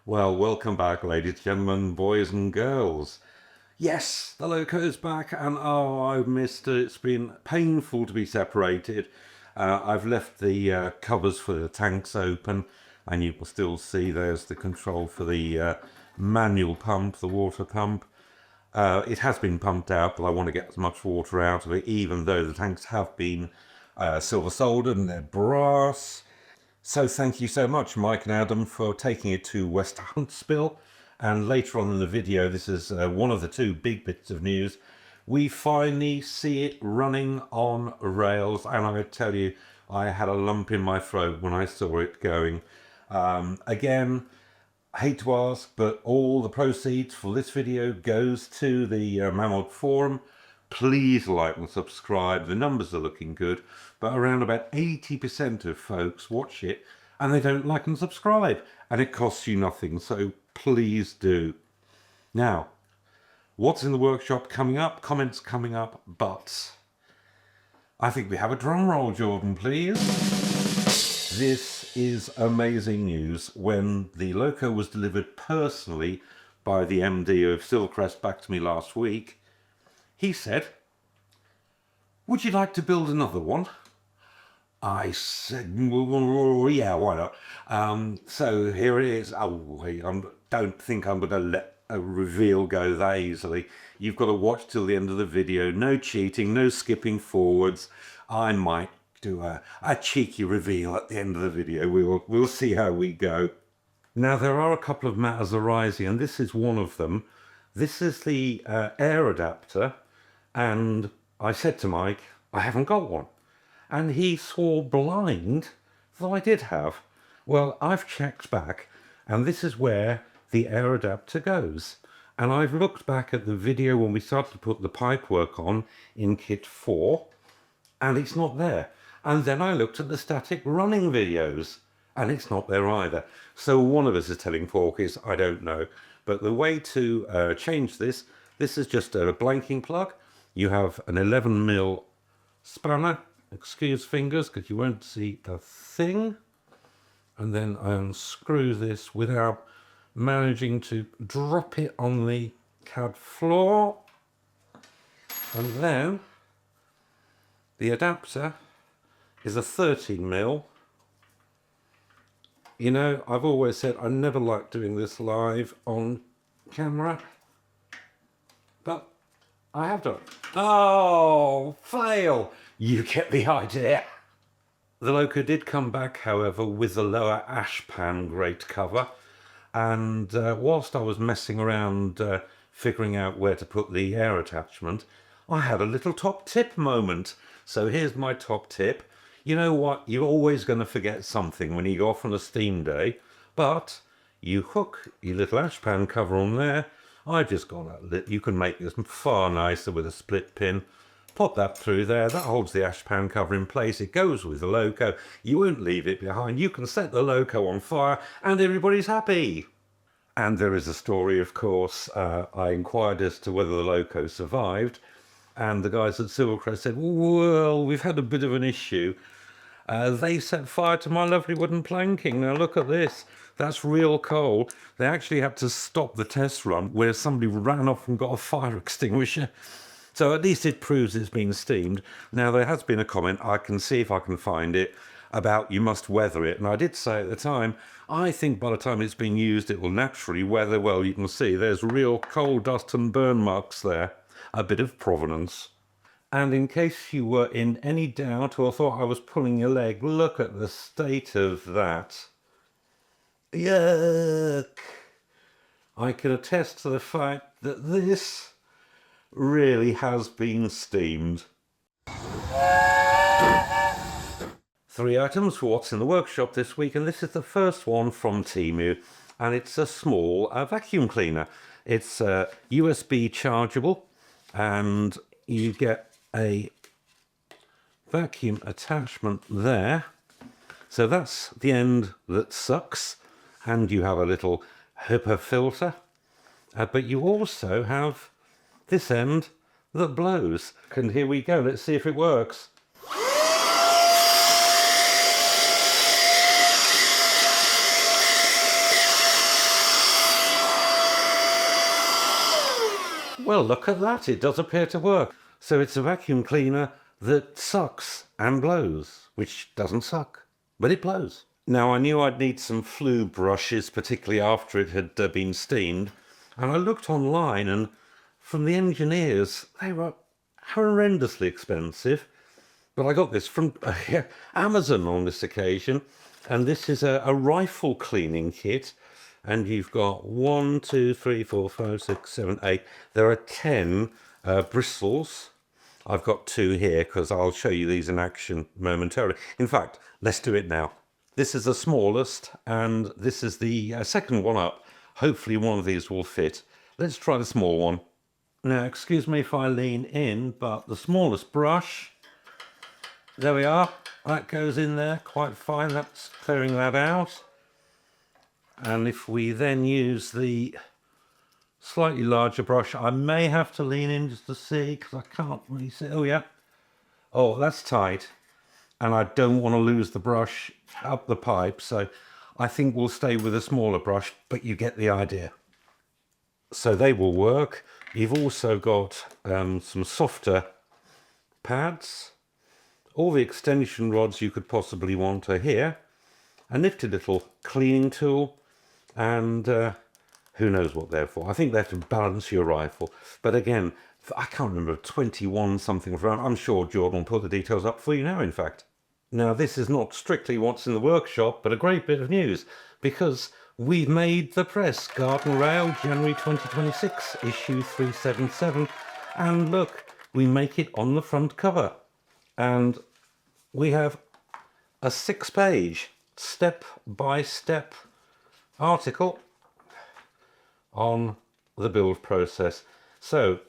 Well, welcome back, ladies and gentlemen, boys and girls. Yes, the Loco's back, and oh, I've missed it. It's been painful to be separated. I've left the covers for the tanks open, and you can still see there's the control for the manual pump, the water pump. It has been pumped out, but I want to get as much water out of it, even though the tanks have been silver soldered and they're brass. So thank you so much, Mike and Adam, for taking it to West Huntsville. And later on in the video, this is one of the two big bits of news. We finally see it running on rails. And I tell you, I had a lump in my throat when I saw it going. Again, I hate to ask, but all the proceeds for this video goes to the Mammoth Forum. Please like and subscribe. The numbers are looking good, but around about 80% of folks watch it and they don't like and subscribe, and it costs you nothing, so please do. Now, what's in the workshop coming up? Comments coming up, but I think we have a drum roll, Jordan, please. This is amazing news. When the Loco was delivered personally by the MD of Silver Crest back to me last week, he said, "Would you like to build another one?" I said, well, yeah, why not? So here it is. Oh, I don't think I'm going to let a reveal go that easily. You've got to watch till the end of the video. No cheating, no skipping forwards. I might do a cheeky reveal at the end of the video. We'll see how we go. Now, there are a couple of matters arising, and this is one of them. This is the air adapter. And I said to Mike, I haven't got one. And he swore blind that I did have. Well, I've checked back, and this is where the air adapter goes. And I've looked back at the video when we started to put the pipework on in kit 4, and it's not there. And then I looked at the static running videos, and it's not there either. So one of us is telling porkies, I don't know. But the way to change this is just a blanking plug. You have an 11mm spanner, excuse fingers because you won't see a thing, and then I unscrew this without managing to drop it on the CAD floor, and then the adapter is a 13mm. You know, I've always said I never like doing this live on camera, but I have done. Oh, fail! You get the idea. The Loco did come back, however, with the lower ashpan grate cover, and whilst I was messing around figuring out where to put the air attachment, I had a little top tip moment. So here's my top tip. You know what? You're always going to forget something when you go off on a steam day, but you hook your little ashpan cover on there. I just got that. You can make this far nicer with a split pin. Pop that through there. That holds the ashpan cover in place. It goes with the Loco. You won't leave it behind. You can set the Loco on fire and everybody's happy. And there is a story, of course. I inquired as to whether the Loco survived, and the guys at Silver Crest said, well, we've had a bit of an issue. They set fire to my lovely wooden planking. Now look at this. That's real coal. They actually had to stop the test run where somebody ran off and got a fire extinguisher. So at least it proves it's been steamed. Now there has been a comment, I can see if I can find it, about you must weather it. And I did say at the time, I think by the time it's been used, it will naturally weather well. You can see there's real coal dust and burn marks there. A bit of provenance. And in case you were in any doubt or thought I was pulling your leg, look at the state of that. Yuck! I can attest to the fact that this really has been steamed. 3 items for what's in the workshop this week, and this is the first one from Temu, and it's a small vacuum cleaner. It's USB chargeable, and you get a vacuum attachment there. So that's the end that sucks, and you have a little HEPA filter, but you also have this end that blows. And here we go, let's see if it works. Well, look at that, it does appear to work. So it's a vacuum cleaner that sucks and blows, which doesn't suck, but it blows. Now, I knew I'd need some flue brushes, particularly after it had been steamed, and I looked online, and from the engineers, they were horrendously expensive. But I got this from Amazon on this occasion, and this is a rifle cleaning kit, and you've got 1, 2, 3, 4, 5, 6, 7, 8. There are 10 bristles. I've got 2 here because I'll show you these in action momentarily. In fact, let's do it now. This is the smallest, and this is the second one up. Hopefully one of these will fit. Let's try the small one. Now, excuse me if I lean in, but the smallest brush, there we are. That goes in there quite fine. That's clearing that out. And if we then use the slightly larger brush, I may have to lean in just to see, because I can't really see. Oh, yeah. Oh, that's tight. And I don't want to lose the brush up the pipe, so I think we'll stay with a smaller brush, but you get the idea. So they will work. You've also got some softer pads. All the extension rods you could possibly want are here. A nifty little cleaning tool, and who knows what they're for. I think they're to balance your rifle. But again, I can't remember, 21 something. I'm sure Jordan will put the details up for you now, in fact. Now, this is not strictly what's in the workshop, but a great bit of news, because we've made the press. Garden Rail, January 2026, issue 377. And look, we make it on the front cover. And we have a 6-page, step-by-step article on the build process. So,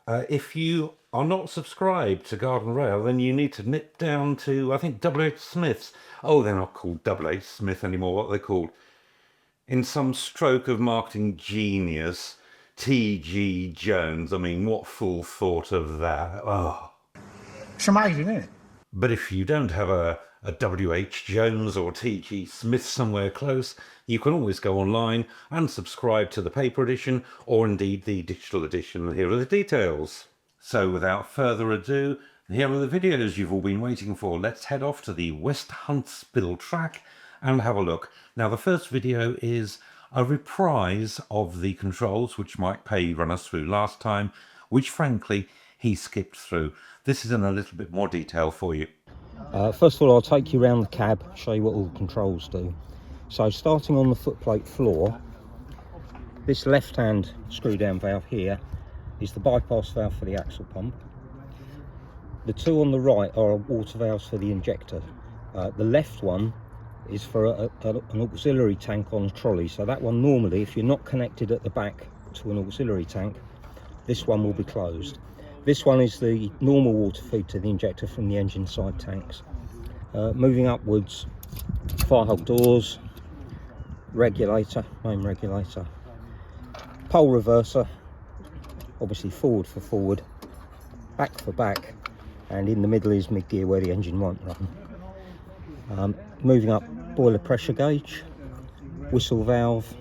if you are not subscribed to Garden Rail, then you need to nip down to, I think, W.H. Smith's. Oh, they're not called W.H. Smith anymore. What are they called? In some stroke of marketing genius, T.G. Jones. I mean, what fool thought of that? Oh. It's amazing, isn't it? But if you don't have a W.H. Jones or T.G. Smith somewhere close, you can always go online and subscribe to the paper edition, or indeed the digital edition. Here are the details. So without further ado, here are the videos you've all been waiting for. Let's head off to the West Huntsville track and have a look. Now, the first video is a reprise of the controls which Mike Pay ran us through last time, which frankly he skipped through. This is in a little bit more detail for you. First of all, I'll take you around the cab, show you what all the controls do. So starting on the footplate floor, this left-hand screw-down valve here is the bypass valve for the axle pump. The two on the right are water valves for the injector. The left one is for an auxiliary tank on a trolley. So that one normally, if you're not connected at the back to an auxiliary tank, this one will be closed. This one is the normal water feed to the injector from the engine side tanks. Moving upwards, fire hole doors, regulator, main regulator, pole reverser, obviously forward for forward, back for back, and in the middle is mid-gear where the engine won't run. Moving up, boiler pressure gauge, whistle valve,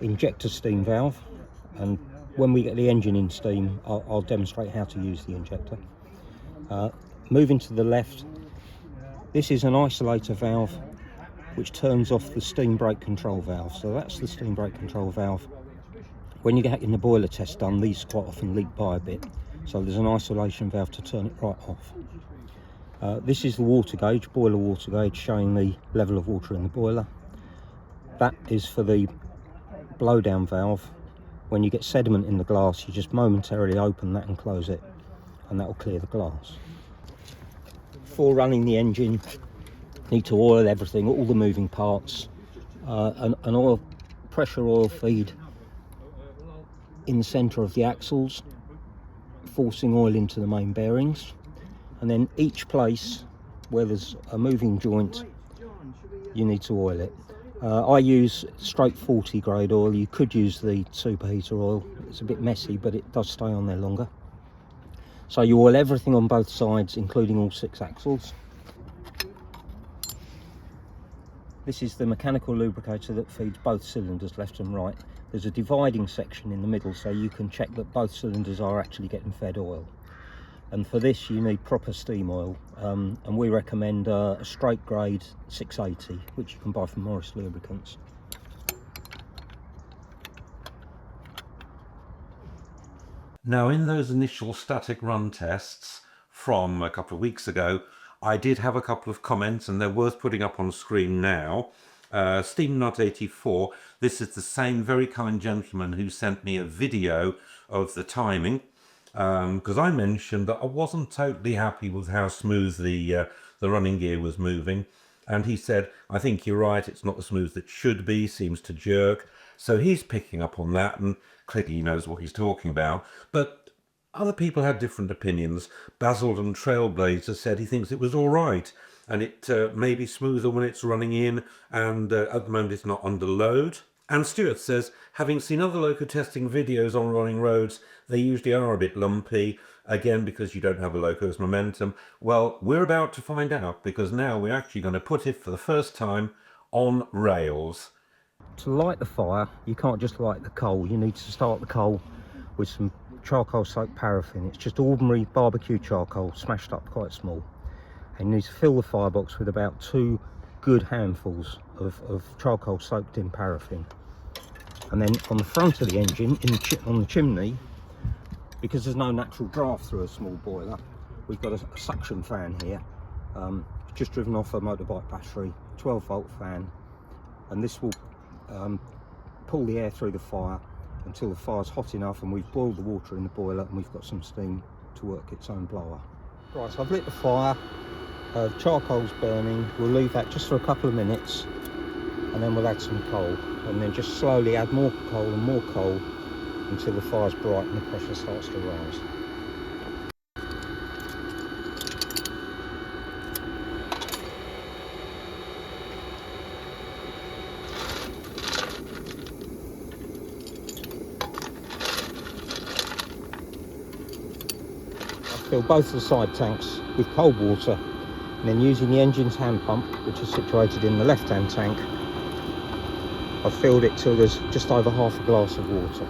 injector steam valve, and when we get the engine in steam, I'll demonstrate how to use the injector. Moving to the left, this is an isolator valve which turns off the steam brake control valve. So that's the steam brake control valve. When you get in the boiler test done, these quite often leak by a bit. So there's an isolation valve to turn it right off. This is the water gauge, boiler water gauge, showing the level of water in the boiler. That is for the blowdown valve. When you get sediment in the glass, you just momentarily open that and close it, and that will clear the glass. Before running the engine, need to oil everything, all the moving parts, an oil pressure oil feed in the centre of the axles, forcing oil into the main bearings, and then each place where there's a moving joint, you need to oil it. I use straight 40 grade oil. You could use the superheater oil. It's a bit messy, but it does stay on there longer. So you oil everything on both sides, including all 6 axles. This is the mechanical lubricator that feeds both cylinders, left and right. there's a dividing section in the middle so you can check that both cylinders are actually getting fed oil. And for this you need proper steam oil, and we recommend a straight grade 680, which you can buy from Morris Lubricants. Now, in those initial static run tests from a couple of weeks ago, I did have a couple of comments, and they're worth putting up on screen now. SteamNut84, this is the same very kind gentleman who sent me a video of the timing, because I mentioned that I wasn't totally happy with how smooth the running gear was moving, and he said, I think you're right, it's not as smooth as it should be, seems to jerk. So he's picking up on that, and clearly he knows what he's talking about. But other people had different opinions. Basildon Trailblazer said he thinks it was all right, and it may be smoother when it's running in, and at the moment it's not under load. And Stuart says, having seen other Loco testing videos on running roads, they usually are a bit lumpy, again because you don't have a Loco's momentum. Well, we're about to find out, because now we're actually going to put it for the first time on rails. To light the fire, you can't just light the coal. You need to start the coal with some charcoal soaked paraffin. It's just ordinary barbecue charcoal, smashed up quite small. And you need to fill the firebox with about 2 good handfuls of charcoal soaked in paraffin. And then on the front of the engine, on the chimney, because there's no natural draft through a small boiler, we've got a suction fan here, just driven off a motorbike battery, 12-volt fan, and this will pull the air through the fire until the fire's hot enough and we've boiled the water in the boiler and we've got some steam to work its own blower. Right, so I've lit the fire, charcoal's burning, we'll leave that just for a couple of minutes and then we'll add some coal, and then just slowly add more coal and more coal until the fire's bright and the pressure starts to rise. Fill both of the side tanks with cold water, and then using the engine's hand pump, which is situated in the left hand tank, I've filled it till there's just over half a glass of water.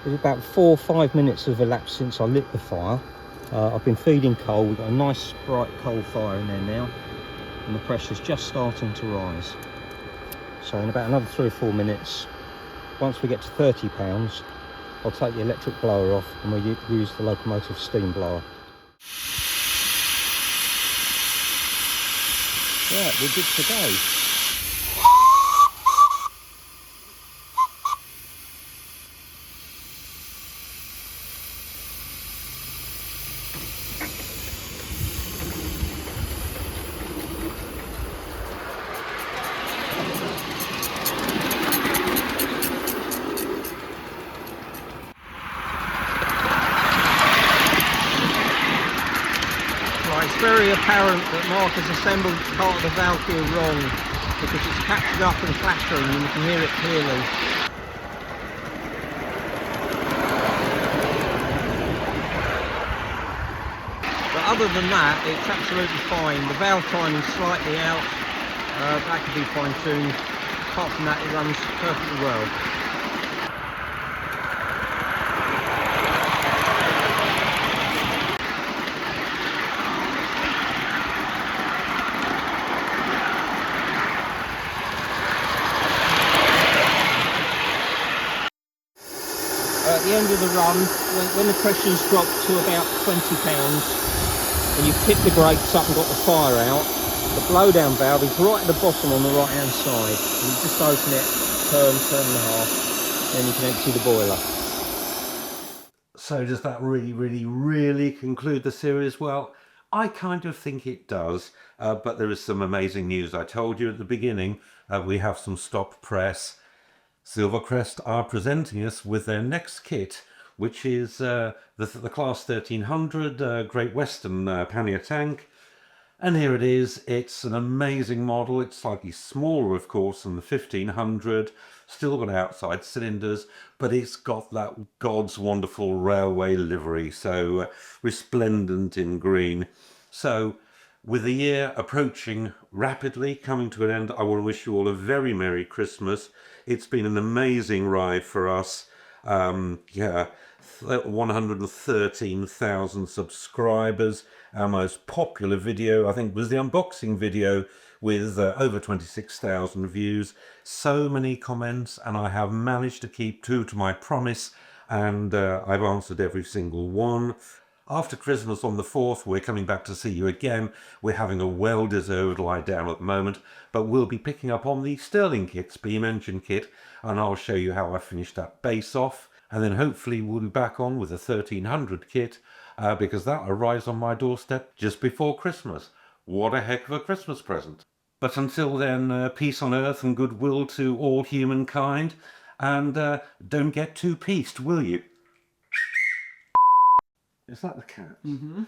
There's about 4 or 5 minutes have elapsed since I lit the fire. I've been feeding coal. We've got a nice bright coal fire in there now, and the pressure's just starting to rise. So in about another 3 or 4 minutes, once we get to 30 pounds, I'll take the electric blower off and we'll use the locomotive steam blower. Right, we're good to go. It's very apparent that Mark has assembled part of the valve gear wrong, because it's captured up and clattering and you can hear it clearly. But other than that, it's absolutely fine. The valve timing's slightly out, that could be fine tuned. Apart from that, it runs perfectly well. At the end of the run, when the pressure's dropped to about 20 pounds and you've kicked the brakes up and got the fire out, the blowdown valve is right at the bottom on the right hand side. And you just open it, turn and a half, then you can empty the boiler. So does that really conclude the series? Well, I kind of think it does, but there is some amazing news. I told you at the beginning, we have some stop press. Silver Crest are presenting us with their next kit, which is the Class 1300 Great Western pannier tank. And here it is. It's an amazing model. It's slightly smaller, of course, than the 1500. Still got outside cylinders, but it's got that God's wonderful railway livery, so resplendent in green. So With the year approaching rapidly, coming to an end, I want to wish you all a very Merry Christmas. It's been an amazing ride for us. 113,000 subscribers. Our most popular video, I think, was the unboxing video with over 26,000 views. So many comments, and I have managed to keep true to my promise, and I've answered every single one. After Christmas on the 4th, we're coming back to see you again. We're having a well-deserved lie down at the moment, but we'll be picking up on the Sterling kits, beam engine kit, and I'll show you how I finished that base off. And then hopefully we'll be back on with a 1300 kit, because that arrives on my doorstep just before Christmas. What a heck of a Christmas present. But until then, peace on earth and goodwill to all humankind. And don't get too pieced, will you? Is that the cat? Mm-hmm.